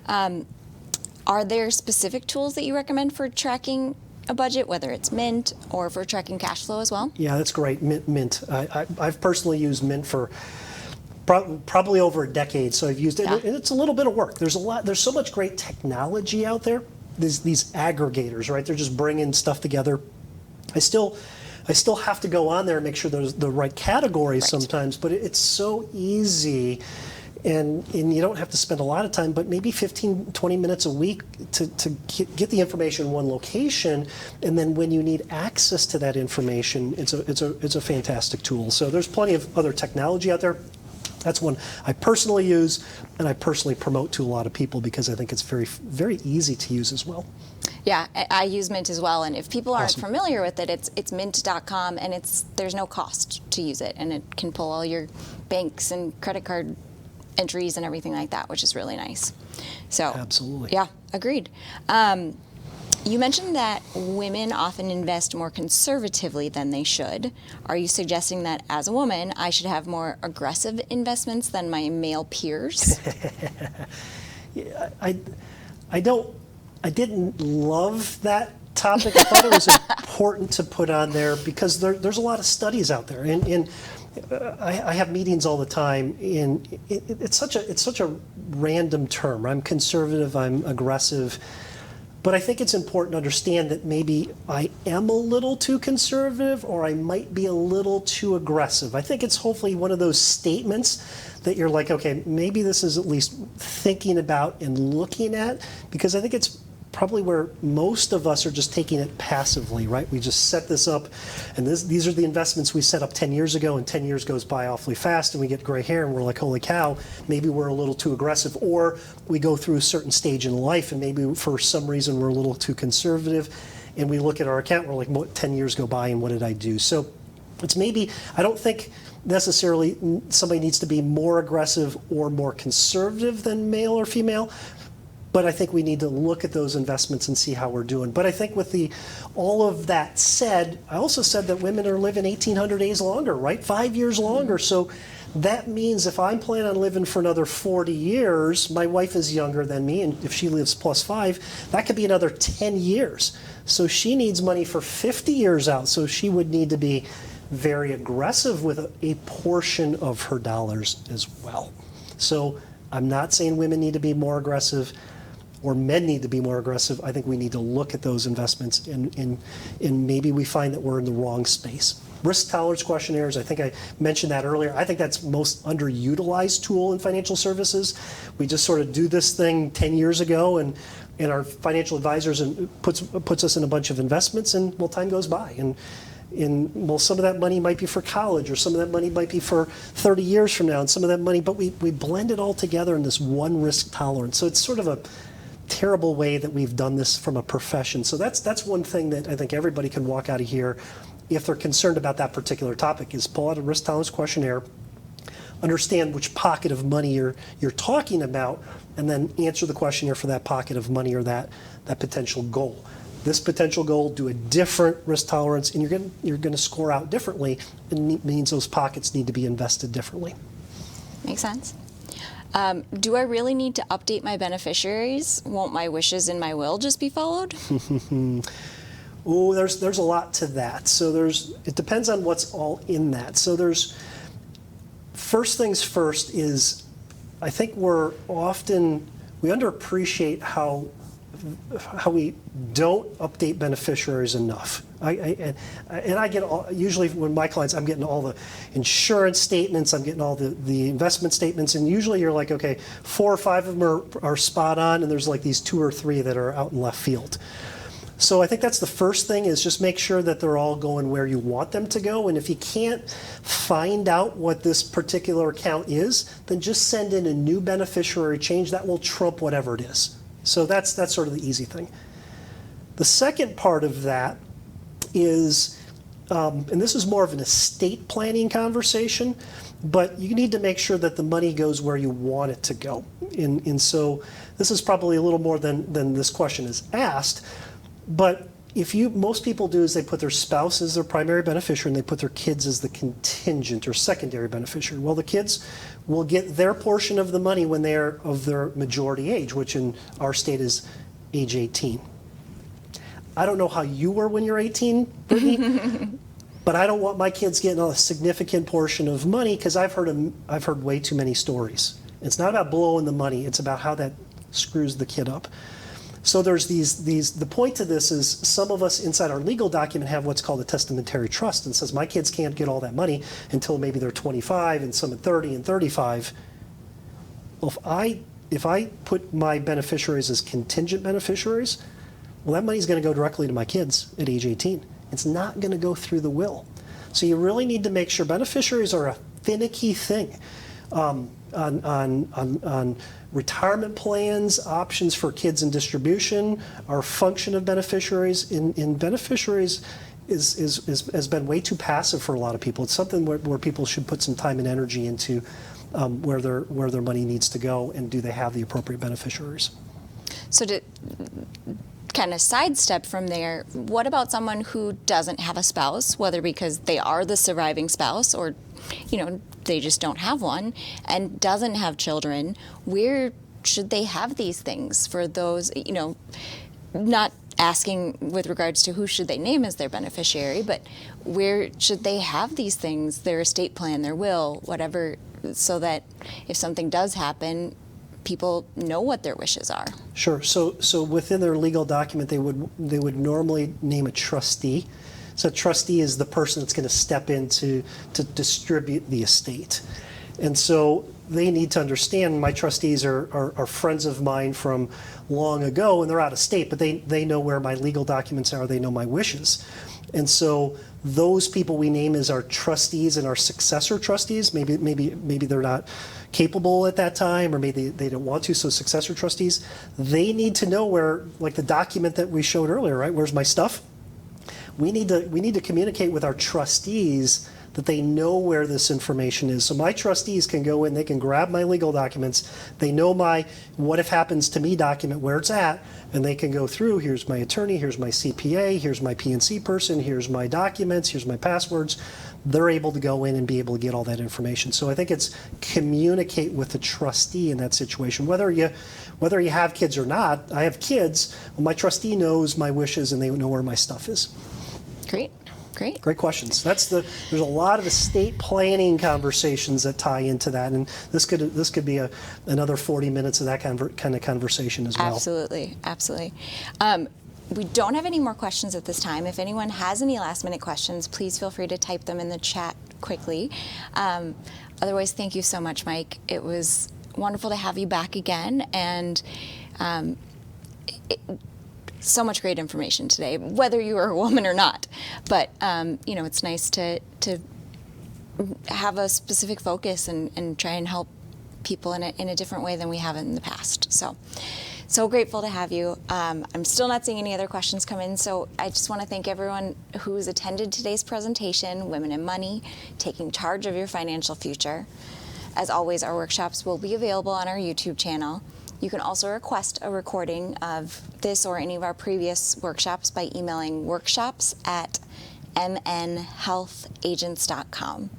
Are there specific tools that you recommend for tracking a budget, whether it's Mint or for tracking cash flow as well? Yeah, that's great. Mint. I've personally used Mint for probably over a decade, so I've used it, and it's a little bit of work. There's so much great technology out there. These aggregators, right? They're just bringing stuff together. I still have to go on there and make sure there's the right categories sometimes, but it's so easy. And you don't have to spend a lot of time, but maybe 15, 20 minutes a week to get the information in one location. And then when you need access to that information, it's a fantastic tool. So there's plenty of other technology out there. That's one I personally use, and I personally promote to a lot of people because I think it's very, very easy to use as well. Yeah, I use Mint as well, and if people aren't familiar with it, it's mint.com, and there's no cost to use it, and it can pull all your banks and credit card entries and everything like that, which is really nice. So absolutely. Yeah, agreed. You mentioned that women often invest more conservatively than they should. Are you suggesting that as a woman, I should have more aggressive investments than my male peers? Yeah, I didn't love that topic. I thought it was important to put on there because there's a lot of studies out there, and I have meetings all the time, and it's such a random term. I'm conservative, I'm aggressive, but I think it's important to understand that maybe I am a little too conservative, or I might be a little too aggressive. I think it's hopefully one of those statements that you're like, okay, maybe this is at least thinking about and looking at, because I think it's probably where most of us are just taking it passively, right? We just set this up, and these are the investments we set up 10 years ago, and 10 years goes by awfully fast, and we get gray hair, and we're like, holy cow, maybe we're a little too aggressive, or we go through a certain stage in life, and maybe for some reason we're a little too conservative, and we look at our account, we're like, 10 years go by, and what did I do? So it's maybe, I don't think necessarily somebody needs to be more aggressive or more conservative than male or female, but I think we need to look at those investments and see how we're doing. But I think with all of that said, I also said that women are living 1,800 days longer, right? 5 years longer. So that means if I'm planning on living for another 40 years, my wife is younger than me, and if she lives +5, that could be another 10 years. So she needs money for 50 years out. So she would need to be very aggressive with a portion of her dollars as well. So I'm not saying women need to be more aggressive or men need to be more aggressive. I think we need to look at those investments, and maybe we find that we're in the wrong space. Risk tolerance questionnaires, I think I mentioned that earlier. I think that's most underutilized tool in financial services. We just sort of do this thing 10 years ago, and our financial advisors puts us in a bunch of investments, and well, time goes by. Well, some of that money might be for college, or some of that money might be for 30 years from now, and some of that money, but we blend it all together in this one risk tolerance. So it's sort of a terrible way that we've done this from a profession. So that's one thing that I think everybody can walk out of here, if they're concerned about that particular topic, is pull out a risk tolerance questionnaire, understand which pocket of money you're talking about, and then answer the questionnaire for that pocket of money or that potential goal. This potential goal, do a different risk tolerance, and you're going to score out differently. It means those pockets need to be invested differently. Makes sense. Do I really need to update my beneficiaries? Won't my wishes in my will just be followed? Oh, there's a lot to that. So it depends on what's all in that. So first things first is, I think we underappreciate how we don't update beneficiaries enough. I get usually when my clients, I'm getting all the insurance statements, I'm getting all the investment statements, and usually you're like, okay, 4 or 5 of them are spot on, and there's like these 2 or 3 that are out in left field. So I think that's the first thing, is just make sure that they're all going where you want them to go. And if you can't find out what this particular account is, then just send in a new beneficiary change. That will trump whatever it is. So that's sort of the easy thing. The second part of that is, and this is more of an estate planning conversation, but you need to make sure that the money goes where you want it to go. And so this is probably a little more than this question is asked. But most people do is they put their spouse as their primary beneficiary and they put their kids as the contingent or secondary beneficiary. Well, the kids will get their portion of the money when they are of their majority age, which in our state is age 18. I don't know how you were when you're 18, Brittany, but I don't want my kids getting a significant portion of money, because I've heard way too many stories. It's not about blowing the money, it's about how that screws the kid up. So there's the point to this is, some of us inside our legal document have what's called a testamentary trust, and says my kids can't get all that money until maybe they're 25, and some at 30 and 35. Well, if I put my beneficiaries as contingent beneficiaries, well, that money's going to go directly to my kids at age 18. It's not going to go through the will. So you really need to make sure beneficiaries are a finicky thing. On retirement plans, options for kids in distribution, our function of beneficiaries in beneficiaries has been way too passive for a lot of people. It's something where people should put some time and energy into, where their money needs to go, and do they have the appropriate beneficiaries. So to kind of sidestep from there, what about someone who doesn't have a spouse, whether because they are the surviving spouse or, they just don't have one, and doesn't have children? Where should they have these things for those, not asking with regards to who should they name as their beneficiary, but where should they have these things, their estate plan, their will, whatever, so that if something does happen, people know what their wishes are? Sure. So within their legal document, they would normally name a trustee. So a trustee is the person that's going to step in to distribute the estate. And so they need to understand, my trustees are friends of mine from long ago, and they're out of state, but they know where my legal documents are, they know my wishes. And so those people we name as our trustees and our successor trustees, maybe they're not capable at that time, or maybe they don't want to, so successor trustees, they need to know where, like the document that we showed earlier, right? Where's my stuff? We need to communicate with our trustees that they know where this information is. So my trustees can go in, they can grab my legal documents, they know my what if happens to me document, where it's at, and they can go through, here's my attorney, here's my CPA, here's my PNC person, here's my documents, here's my passwords. They're able to go in and be able to get all that information. So I think it's communicate with the trustee in that situation. Whether you have kids or not, I have kids, well, my trustee knows my wishes and they know where my stuff is. Great questions. There's a lot of estate planning conversations that tie into that, and this could be another 40 minutes of that kind of conversation as well. Absolutely. We don't have any more questions at this time. If anyone has any last-minute questions, please feel free to type them in the chat quickly. Otherwise, thank you so much, Mike. It was wonderful to have you back again, and so much great information today, whether you are a woman or not. But it's nice to have a specific focus and try and help people in a different way than we have in the past. So grateful to have you. I'm still not seeing any other questions come in, so I just want to thank everyone who's attended today's presentation, Women in Money, Taking Charge of Your Financial Future. As always, our workshops will be available on our YouTube channel. You can also request a recording of this or any of our previous workshops by emailing workshops@mnhealthagents.com.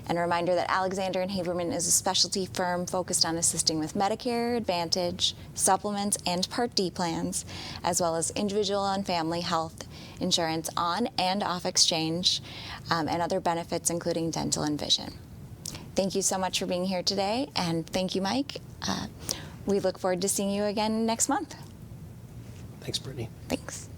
And a reminder that Alexander and Haberman is a specialty firm focused on assisting with Medicare Advantage, supplements, and Part D plans, as well as individual and family health insurance on and off exchange, and other benefits including dental and vision. Thank you so much for being here today, and thank you, Mike. We look forward to seeing you again next month. Thanks, Brittany. Thanks.